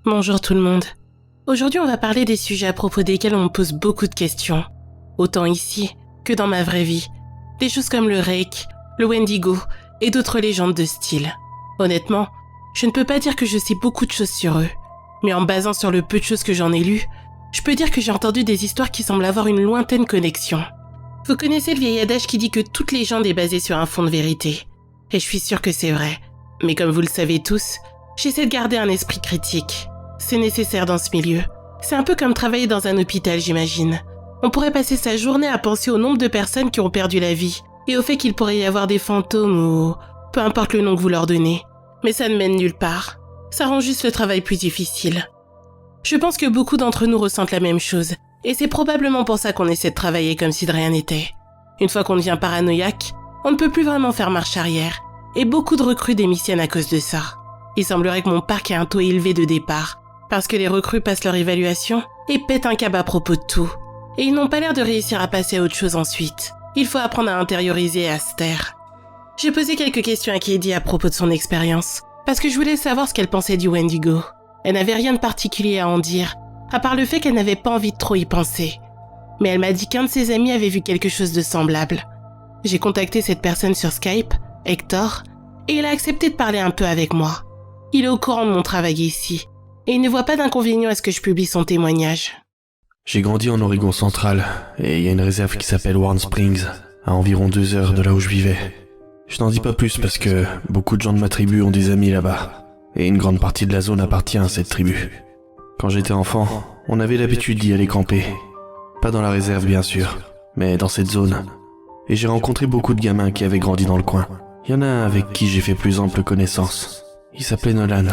Bonjour tout le monde. Aujourd'hui, on va parler des sujets à propos desquels on me pose beaucoup de questions. Autant ici que dans ma vraie vie. Des choses comme le Reiki, le Wendigo et d'autres légendes de style. Honnêtement, je ne peux pas dire que je sais beaucoup de choses sur eux. Mais en me basant sur le peu de choses que j'en ai lues, je peux dire que j'ai entendu des histoires qui semblent avoir une lointaine connexion. Vous connaissez le vieil adage qui dit que toute légende est basée sur un fond de vérité. Et je suis sûre que c'est vrai. Mais comme vous le savez tous, j'essaie de garder un esprit critique. C'est nécessaire dans ce milieu. C'est un peu comme travailler dans un hôpital, j'imagine. On pourrait passer sa journée à penser au nombre de personnes qui ont perdu la vie et au fait qu'il pourrait y avoir des fantômes ou peu importe le nom que vous leur donnez. Mais ça ne mène nulle part. Ça rend juste le travail plus difficile. Je pense que beaucoup d'entre nous ressentent la même chose et c'est probablement pour ça qu'on essaie de travailler comme si de rien n'était. Une fois qu'on devient paranoïaque, on ne peut plus vraiment faire marche arrière et beaucoup de recrues démissionnent à cause de ça. Il semblerait que mon parc ait un taux élevé de départ parce que les recrues passent leur évaluation et pètent un câble à propos de tout. Et ils n'ont pas l'air de réussir à passer à autre chose ensuite. Il faut apprendre à intérioriser et à se taire. J'ai posé quelques questions à Katie à propos de son expérience, parce que je voulais savoir ce qu'elle pensait du Wendigo. Elle n'avait rien de particulier à en dire, à part le fait qu'elle n'avait pas envie de trop y penser. Mais elle m'a dit qu'un de ses amis avait vu quelque chose de semblable. J'ai contacté cette personne sur Skype, Hector, et il a accepté de parler un peu avec moi. Il est au courant de mon travail ici, et il ne voit pas d'inconvénient à ce que je publie son témoignage. J'ai grandi en Oregon central, et il y a une réserve qui s'appelle Warm Springs, à environ 2 heures de là où je vivais. Je n'en dis pas plus parce que beaucoup de gens de ma tribu ont des amis là-bas, et une grande partie de la zone appartient à cette tribu. Quand j'étais enfant, on avait l'habitude d'y aller camper. Pas dans la réserve bien sûr, mais dans cette zone. Et j'ai rencontré beaucoup de gamins qui avaient grandi dans le coin. Il y en a un avec qui j'ai fait plus ample connaissance. Il s'appelait Nolan,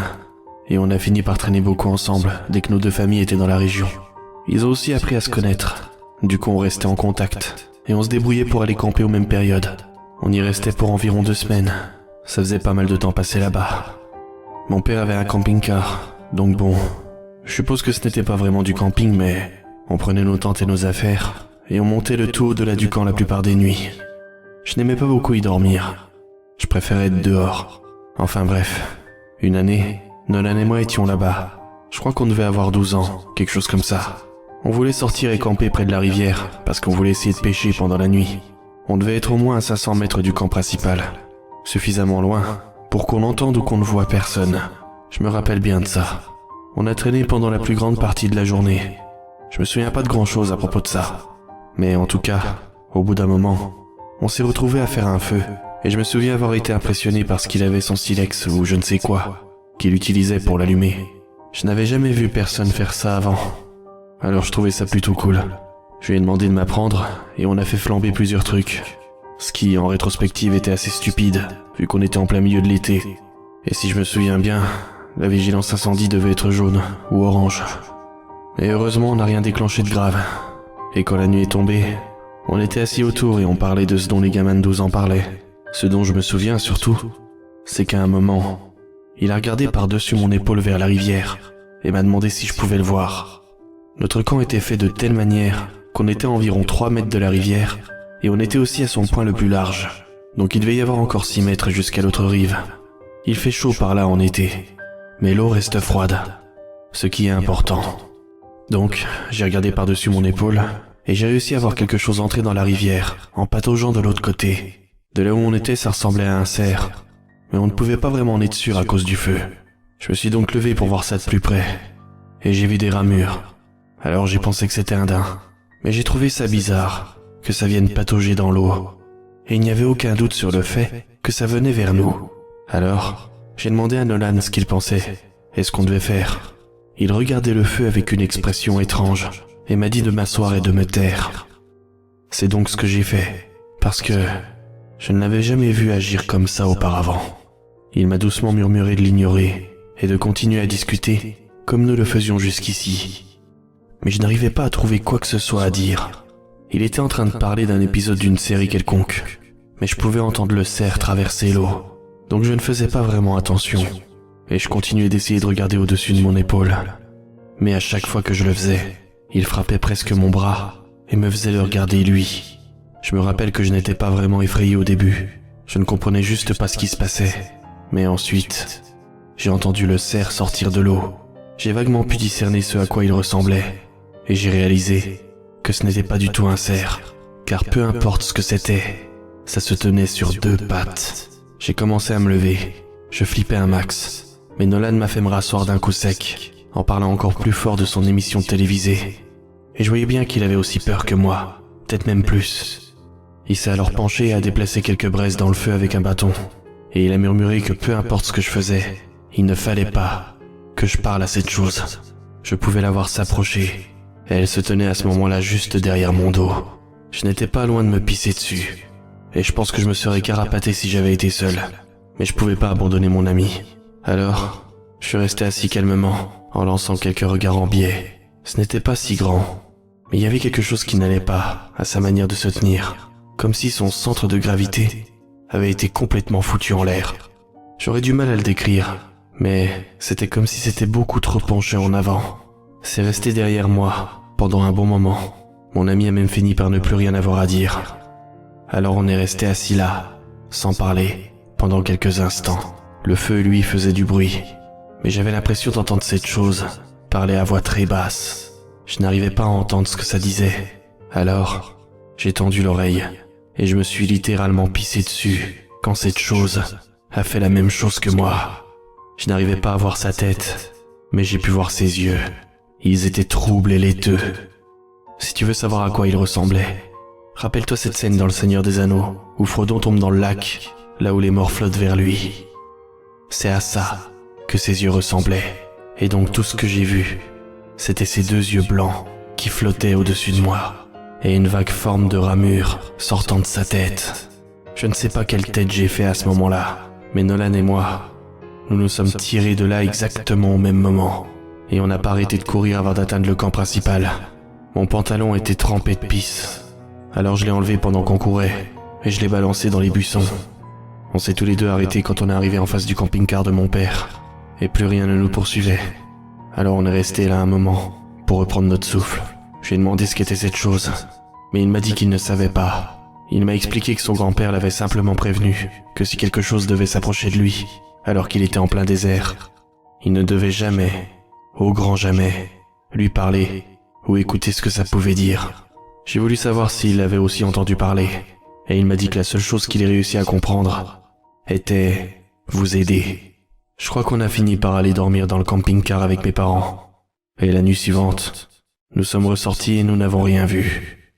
et on a fini par traîner beaucoup ensemble dès que nos deux familles étaient dans la région. Ils ont aussi appris à se connaître. Du coup, on restait en contact. Et on se débrouillait pour aller camper aux mêmes périodes. On y restait pour environ 2 semaines. Ça faisait pas mal de temps passé là-bas. Mon père avait un camping-car. Donc bon, je suppose que ce n'était pas vraiment du camping, mais on prenait nos tentes et nos affaires. Et on montait le tout au-delà du camp la plupart des nuits. Je n'aimais pas beaucoup y dormir. Je préférais être dehors. Enfin bref. Une année, Nolan et moi étions là-bas. Je crois qu'on devait avoir 12 ans, quelque chose comme ça. On voulait sortir et camper près de la rivière, parce qu'on voulait essayer de pêcher pendant la nuit. On devait être au moins à 500 mètres du camp principal. Suffisamment loin pour qu'on entende ou qu'on ne voit personne. Je me rappelle bien de ça. On a traîné pendant la plus grande partie de la journée. Je me souviens pas de grand-chose à propos de ça. Mais en tout cas, au bout d'un moment, on s'est retrouvés à faire un feu, et je me souviens avoir été impressionné par ce qu'il avait son silex ou je ne sais quoi, qu'il utilisait pour l'allumer. Je n'avais jamais vu personne faire ça avant. Alors je trouvais ça plutôt cool. Je lui ai demandé de m'apprendre et on a fait flamber plusieurs trucs. Ce qui, en rétrospective, était assez stupide, vu qu'on était en plein milieu de l'été. Et si je me souviens bien, la vigilance incendie devait être jaune ou orange. Et heureusement, on n'a rien déclenché de grave. Et quand la nuit est tombée, on était assis autour et on parlait de ce dont les gamins de 12 ans parlaient. Ce dont je me souviens surtout, c'est qu'à un moment, il a regardé par-dessus mon épaule vers la rivière et m'a demandé si je pouvais le voir. Notre camp était fait de telle manière qu'on était à environ 3 mètres de la rivière et on était aussi à son point le plus large. Donc il devait y avoir encore 6 mètres jusqu'à l'autre rive. Il fait chaud par là en été, mais l'eau reste froide, ce qui est important. Donc j'ai regardé par-dessus mon épaule et j'ai réussi à voir quelque chose entrer dans la rivière en pataugeant de l'autre côté. De là où on était, ça ressemblait à un cerf, mais on ne pouvait pas vraiment en être sûr à cause du feu. Je me suis donc levé pour voir ça de plus près, et j'ai vu des ramures. Alors j'ai pensé que c'était un daim, mais j'ai trouvé ça bizarre, que ça vienne patauger dans l'eau. Et il n'y avait aucun doute sur le fait que ça venait vers nous. Alors, j'ai demandé à Nolan ce qu'il pensait, et ce qu'on devait faire. Il regardait le feu avec une expression étrange, et m'a dit de m'asseoir et de me taire. C'est donc ce que j'ai fait, parce que je ne l'avais jamais vu agir comme ça auparavant. Il m'a doucement murmuré de l'ignorer, et de continuer à discuter, comme nous le faisions jusqu'ici. Mais je n'arrivais pas à trouver quoi que ce soit à dire. Il était en train de parler d'un épisode d'une série quelconque, mais je pouvais entendre le cerf traverser l'eau, donc je ne faisais pas vraiment attention, et je continuais d'essayer de regarder au-dessus de mon épaule. Mais à chaque fois que je le faisais, il frappait presque mon bras, et me faisait le regarder lui. Je me rappelle que je n'étais pas vraiment effrayé au début. Je ne comprenais juste pas ce qui se passait. Mais ensuite, j'ai entendu le cerf sortir de l'eau. J'ai vaguement pu discerner ce à quoi il ressemblait. Et j'ai réalisé que ce n'était pas du tout un cerf. Car peu importe ce que c'était, ça se tenait sur 2 pattes. J'ai commencé à me lever. Je flippais un max. Mais Nolan m'a fait me rasseoir d'un coup sec, en parlant encore plus fort de son émission télévisée. Et je voyais bien qu'il avait aussi peur que moi, peut-être même plus. Il s'est alors penché et a déplacé quelques braises dans le feu avec un bâton. Et il a murmuré que peu importe ce que je faisais, il ne fallait pas que je parle à cette chose. Je pouvais la voir s'approcher, et elle se tenait à ce moment-là juste derrière mon dos. Je n'étais pas loin de me pisser dessus, et je pense que je me serais carapaté si j'avais été seul. Mais je pouvais pas abandonner mon ami. Alors, je suis resté assis calmement, en lançant quelques regards en biais. Ce n'était pas si grand, mais il y avait quelque chose qui n'allait pas à sa manière de se tenir, comme si son centre de gravité avait été complètement foutu en l'air. J'aurais du mal à le décrire, mais c'était comme si c'était beaucoup trop penché en avant. C'est resté derrière moi pendant un bon moment. Mon ami a même fini par ne plus rien avoir à dire. Alors on est resté assis là, sans parler, pendant quelques instants. Le feu, lui, faisait du bruit, mais j'avais l'impression d'entendre cette chose parler à voix très basse. Je n'arrivais pas à entendre ce que ça disait. Alors, j'ai tendu l'oreille, et je me suis littéralement pissé dessus, quand cette chose a fait la même chose que moi. Je n'arrivais pas à voir sa tête, mais j'ai pu voir ses yeux. Ils étaient troubles et laiteux. Si tu veux savoir à quoi il ressemblait, rappelle-toi cette scène dans Le Seigneur des Anneaux, où Frodon tombe dans le lac, là où les morts flottent vers lui. C'est à ça que ses yeux ressemblaient. Et donc tout ce que j'ai vu, c'était ces 2 yeux blancs qui flottaient au-dessus de moi, et une vague forme de ramure sortant de sa tête. Je ne sais pas quelle tête j'ai fait à ce moment-là, mais Nolan et moi, nous nous sommes tirés de là exactement au même moment, et on n'a pas arrêté de courir avant d'atteindre le camp principal. Mon pantalon était trempé de pisse, alors je l'ai enlevé pendant qu'on courait, et je l'ai balancé dans les buissons. On s'est tous les 2 arrêtés quand on est arrivé en face du camping-car de mon père, et plus rien ne nous poursuivait. Alors on est resté là un moment, pour reprendre notre souffle. J'ai demandé ce qu'était cette chose, mais il m'a dit qu'il ne savait pas. Il m'a expliqué que son grand-père l'avait simplement prévenu que si quelque chose devait s'approcher de lui, alors qu'il était en plein désert, il ne devait jamais, au grand jamais, lui parler ou écouter ce que ça pouvait dire. J'ai voulu savoir s'il avait aussi entendu parler, et il m'a dit que la seule chose qu'il ait réussi à comprendre était vous aider. Je crois qu'on a fini par aller dormir dans le camping-car avec mes parents. Et la nuit suivante, nous sommes ressortis et nous n'avons rien vu.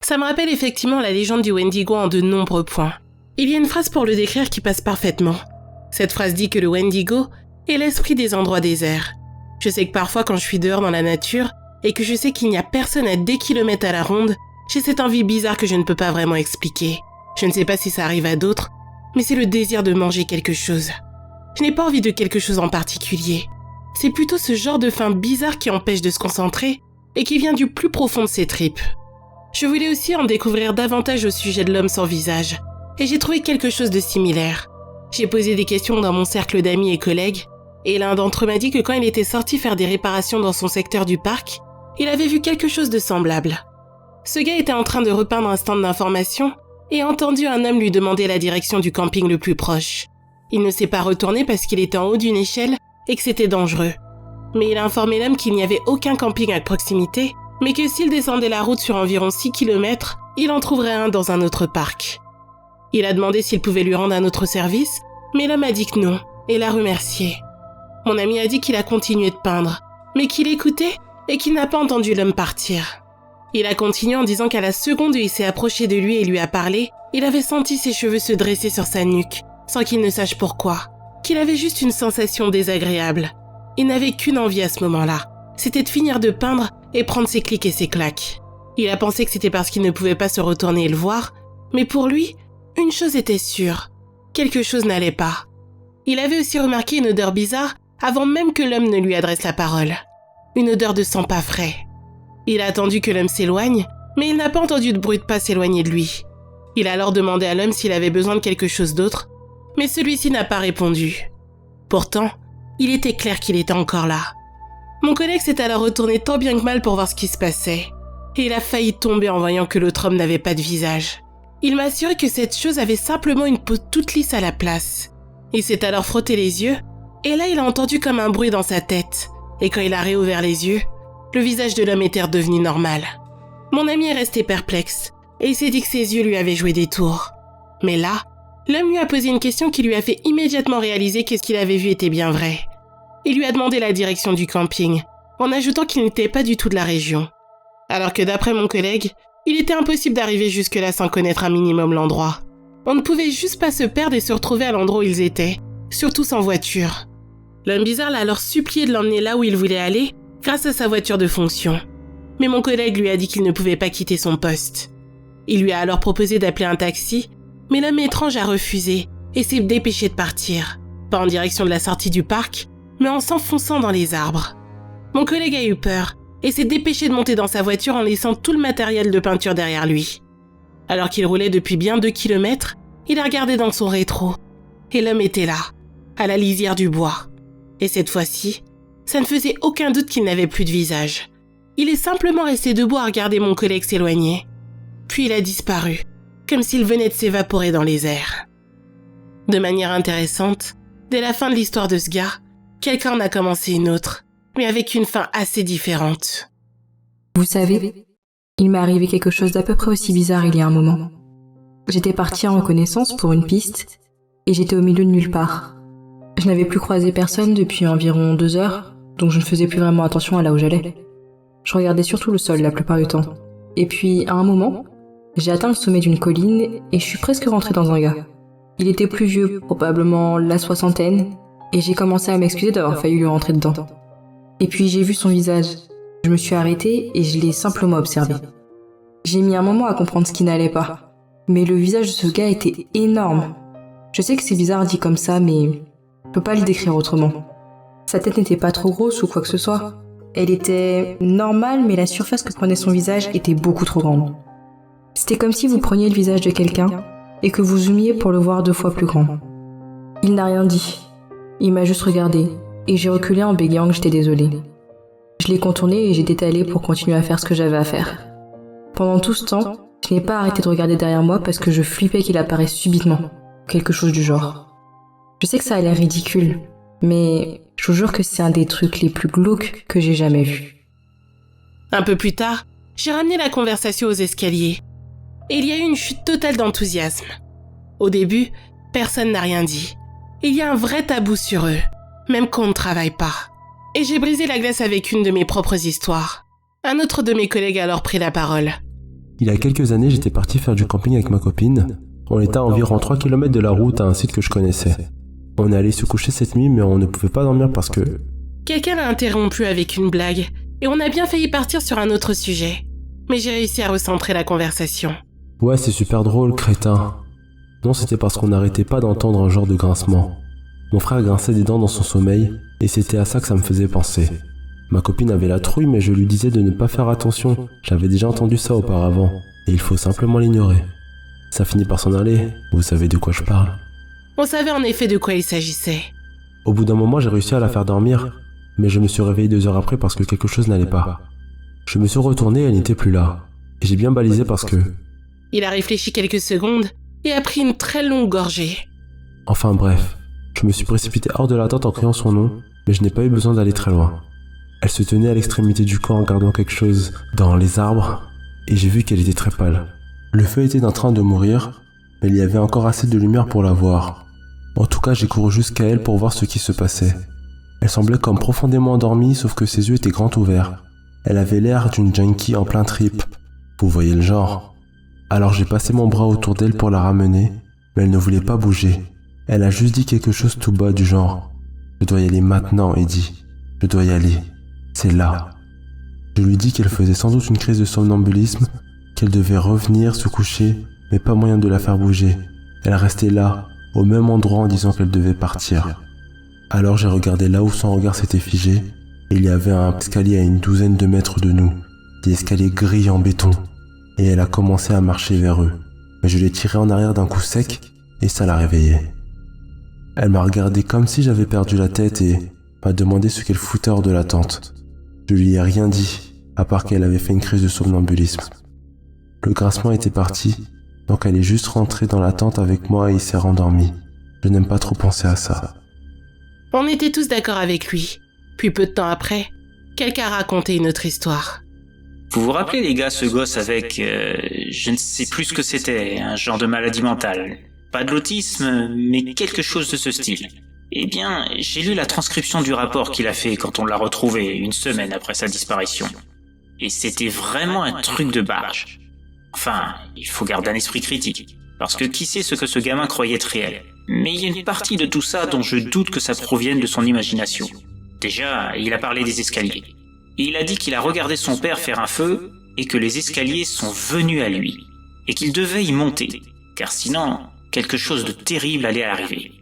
Ça me rappelle effectivement la légende du Wendigo en de nombreux points. Il y a une phrase pour le décrire qui passe parfaitement. Cette phrase dit que le Wendigo est l'esprit des endroits déserts. Je sais que parfois quand je suis dehors dans la nature et que je sais qu'il n'y a personne à des kilomètres à la ronde, j'ai cette envie bizarre que je ne peux pas vraiment expliquer. Je ne sais pas si ça arrive à d'autres, mais c'est le désir de manger quelque chose. Je n'ai pas envie de quelque chose en particulier. C'est plutôt ce genre de faim bizarre qui empêche de se concentrer et qui vient du plus profond de ses tripes. Je voulais aussi en découvrir davantage au sujet de l'homme sans visage, et j'ai trouvé quelque chose de similaire. J'ai posé des questions dans mon cercle d'amis et collègues, et l'un d'entre eux m'a dit que quand il était sorti faire des réparations dans son secteur du parc, il avait vu quelque chose de semblable. Ce gars était en train de repeindre un stand d'information et a entendu un homme lui demander la direction du camping le plus proche. Il ne s'est pas retourné parce qu'il était en haut d'une échelle et que c'était dangereux. Mais il a informé l'homme qu'il n'y avait aucun camping à proximité, mais que s'il descendait la route sur environ 6 km, il en trouverait un dans un autre parc. Il a demandé s'il pouvait lui rendre un autre service, mais l'homme a dit que non, et l'a remercié. Mon ami a dit qu'il a continué de peindre, mais qu'il écoutait et qu'il n'a pas entendu l'homme partir. Il a continué en disant qu'à la seconde où il s'est approché de lui et lui a parlé, il avait senti ses cheveux se dresser sur sa nuque, sans qu'il ne sache pourquoi, qu'il avait juste une sensation désagréable. Il n'avait qu'une envie à ce moment-là, c'était de finir de peindre et prendre ses clics et ses claques. Il a pensé que c'était parce qu'il ne pouvait pas se retourner et le voir, mais pour lui, une chose était sûre, quelque chose n'allait pas. Il avait aussi remarqué une odeur bizarre avant même que l'homme ne lui adresse la parole. Une odeur de sang pas frais. Il a attendu que l'homme s'éloigne, mais il n'a pas entendu de bruit de pas s'éloigner de lui. Il a alors demandé à l'homme s'il avait besoin de quelque chose d'autre, mais celui-ci n'a pas répondu. Pourtant, il était clair qu'il était encore là. Mon collègue s'est alors retourné tant bien que mal pour voir ce qui se passait, et il a failli tomber en voyant que l'autre homme n'avait pas de visage. Il m'a assuré que cette chose avait simplement une peau toute lisse à la place. Il s'est alors frotté les yeux, et là il a entendu comme un bruit dans sa tête. Et quand il a réouvert les yeux, le visage de l'homme était redevenu normal. Mon ami est resté perplexe, et il s'est dit que ses yeux lui avaient joué des tours. Mais là, l'homme lui a posé une question qui lui a fait immédiatement réaliser que ce qu'il avait vu était bien vrai. Il lui a demandé la direction du camping, en ajoutant qu'il n'était pas du tout de la région. Alors que d'après mon collègue, il était impossible d'arriver jusque-là sans connaître un minimum l'endroit. On ne pouvait juste pas se perdre et se retrouver à l'endroit où ils étaient, surtout sans voiture. L'homme bizarre l'a alors supplié de l'emmener là où il voulait aller, grâce à sa voiture de fonction. Mais mon collègue lui a dit qu'il ne pouvait pas quitter son poste. Il lui a alors proposé d'appeler un taxi, mais l'homme étrange a refusé et s'est dépêché de partir, pas en direction de la sortie du parc, mais en s'enfonçant dans les arbres. Mon collègue a eu peur et s'est dépêché de monter dans sa voiture en laissant tout le matériel de peinture derrière lui. Alors qu'il roulait depuis bien 2 kilomètres, il a regardé dans son rétro. Et l'homme était là, à la lisière du bois. Et cette fois-ci, ça ne faisait aucun doute qu'il n'avait plus de visage. Il est simplement resté debout à regarder mon collègue s'éloigner. Puis il a disparu, comme s'il venait de s'évaporer dans les airs. De manière intéressante, dès la fin de l'histoire de ce gars, quelqu'un en a commencé une autre, mais avec une fin assez différente. Vous savez, il m'est arrivé quelque chose d'à peu près aussi bizarre il y a un moment. J'étais partie en reconnaissance pour une piste, et j'étais au milieu de nulle part. Je n'avais plus croisé personne depuis environ 2 heures, donc je ne faisais plus vraiment attention à là où j'allais. Je regardais surtout le sol la plupart du temps. Et puis, à un moment, j'ai atteint le sommet d'une colline et je suis presque rentrée dans un gars. Il était plus vieux, probablement la soixantaine, et j'ai commencé à m'excuser d'avoir failli lui rentrer dedans. Et puis j'ai vu son visage. Je me suis arrêtée et je l'ai simplement observé. J'ai mis un moment à comprendre ce qui n'allait pas, mais le visage de ce gars était énorme. Je sais que c'est bizarre dit comme ça, mais je peux pas le décrire autrement. Sa tête n'était pas trop grosse ou quoi que ce soit. Elle était normale, mais la surface que prenait son visage était beaucoup trop grande. C'était comme si vous preniez le visage de quelqu'un et que vous zoomiez pour le voir 2 fois plus grand. Il n'a rien dit. Il m'a juste regardé et j'ai reculé en bégayant que j'étais désolée. Je l'ai contourné et j'ai détalé pour continuer à faire ce que j'avais à faire. Pendant tout ce temps, je n'ai pas arrêté de regarder derrière moi parce que je flippais qu'il apparaisse subitement, quelque chose du genre. Je sais que ça a l'air ridicule, mais je vous jure que c'est un des trucs les plus glauques que j'ai jamais vus. Un peu plus tard, j'ai ramené la conversation aux escaliers. Et il y a eu une chute totale d'enthousiasme. Au début, personne n'a rien dit. Il y a un vrai tabou sur eux, même quand on ne travaille pas. Et j'ai brisé la glace avec une de mes propres histoires. Un autre de mes collègues a alors pris la parole. Il y a quelques années, j'étais parti faire du camping avec ma copine. On était à environ 3 km de la route à un site que je connaissais. On est allé se coucher cette nuit, mais on ne pouvait pas dormir parce que... Quelqu'un l'a interrompu avec une blague, et on a bien failli partir sur un autre sujet. Mais j'ai réussi à recentrer la conversation. Ouais, c'est super drôle, crétin. Non, c'était parce qu'on n'arrêtait pas d'entendre un genre de grincement. Mon frère grinçait des dents dans son sommeil, et c'était à ça que ça me faisait penser. Ma copine avait la trouille, mais je lui disais de ne pas faire attention. J'avais déjà entendu ça auparavant, et il faut simplement l'ignorer. Ça finit par s'en aller, vous savez de quoi je parle. On savait en effet de quoi il s'agissait. Au bout d'un moment, j'ai réussi à la faire dormir, mais je me suis réveillé 2 heures après parce que quelque chose n'allait pas. Je me suis retourné et elle n'était plus là. Et j'ai bien balisé parce que... Il a réfléchi quelques secondes et a pris une très longue gorgée. Enfin bref, je me suis précipité hors de la tente en criant son nom, mais je n'ai pas eu besoin d'aller très loin. Elle se tenait à l'extrémité du camp en regardant quelque chose dans les arbres, et j'ai vu qu'elle était très pâle. Le feu était en train de mourir, mais il y avait encore assez de lumière pour la voir. En tout cas, j'ai couru jusqu'à elle pour voir ce qui se passait. Elle semblait comme profondément endormie, sauf que ses yeux étaient grands ouverts. Elle avait l'air d'une junkie en plein trip. Vous voyez le genre. Alors j'ai passé mon bras autour d'elle pour la ramener, mais elle ne voulait pas bouger. Elle a juste dit quelque chose tout bas du genre « Je dois y aller maintenant, Eddie. Je dois y aller. C'est là. » Je lui dis qu'elle faisait sans doute une crise de somnambulisme, qu'elle devait revenir se coucher, mais pas moyen de la faire bouger. Elle restait là, au même endroit en disant qu'elle devait partir. Alors j'ai regardé là où son regard s'était figé, et il y avait un escalier à une 12aine de mètres de nous, des escaliers gris en béton, et elle a commencé à marcher vers eux. Mais je l'ai tirée en arrière d'un coup sec, et ça l'a réveillée. Elle m'a regardé comme si j'avais perdu la tête et m'a demandé ce qu'elle foutait hors de la tente. Je lui ai rien dit, à part qu'elle avait fait une crise de somnambulisme. Le grincement était parti, Donc elle est juste rentrée dans la tente avec moi et il s'est rendormi. Je n'aime pas trop penser à ça. On était tous d'accord avec lui. Puis peu de temps après, quelqu'un a raconté une autre histoire. Vous vous rappelez les gars, ce gosse avec, je ne sais plus ce que c'était, un genre de maladie mentale. Pas de l'autisme, mais quelque chose de ce style. Eh bien, j'ai lu la transcription du rapport qu'il a fait quand on l'a retrouvé une semaine après sa disparition. Et c'était vraiment un truc de barge. Enfin, il faut garder un esprit critique, parce que qui sait ce que ce gamin croyait être réel. Mais il y a une partie de tout ça dont je doute que ça provienne de son imagination. Déjà, il a parlé des escaliers. Il a dit qu'il a regardé son père faire un feu et que les escaliers sont venus à lui, et qu'il devait y monter, car sinon, quelque chose de terrible allait arriver.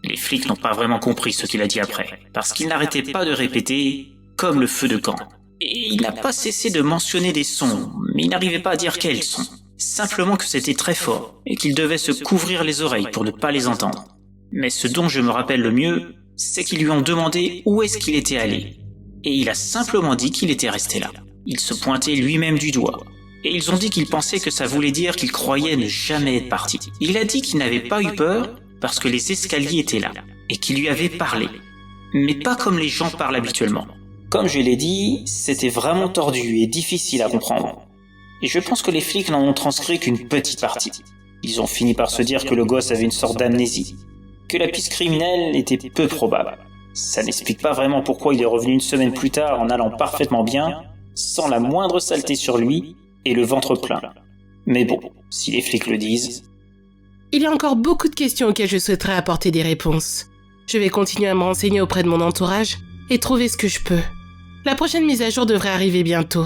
Les flics n'ont pas vraiment compris ce qu'il a dit après, parce qu'il n'arrêtait pas de répéter « comme le feu de camp ». Et il n'a pas cessé de mentionner des sons, mais il n'arrivait pas à dire quels sons. Simplement que c'était très fort, et qu'il devait se couvrir les oreilles pour ne pas les entendre. Mais ce dont je me rappelle le mieux, c'est qu'ils lui ont demandé où est-ce qu'il était allé. Et il a simplement dit qu'il était resté là. Il se pointait lui-même du doigt. Et ils ont dit qu'il pensait que ça voulait dire qu'il croyait ne jamais être parti. Il a dit qu'il n'avait pas eu peur parce que les escaliers étaient là, et qu'il lui avait parlé. Mais pas comme les gens parlent habituellement. Comme je l'ai dit, c'était vraiment tordu et difficile à comprendre. Et je pense que les flics n'en ont transcrit qu'une petite partie. Ils ont fini par se dire que le gosse avait une sorte d'amnésie, que la piste criminelle était peu probable. Ça n'explique pas vraiment pourquoi il est revenu une semaine plus tard en allant parfaitement bien, sans la moindre saleté sur lui et le ventre plein. Mais bon, si les flics le disent... Il y a encore beaucoup de questions auxquelles je souhaiterais apporter des réponses. Je vais continuer à me renseigner auprès de mon entourage et trouver ce que je peux. La prochaine mise à jour devrait arriver bientôt.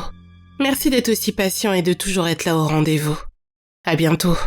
Merci d'être aussi patient et de toujours être là au rendez-vous. À bientôt.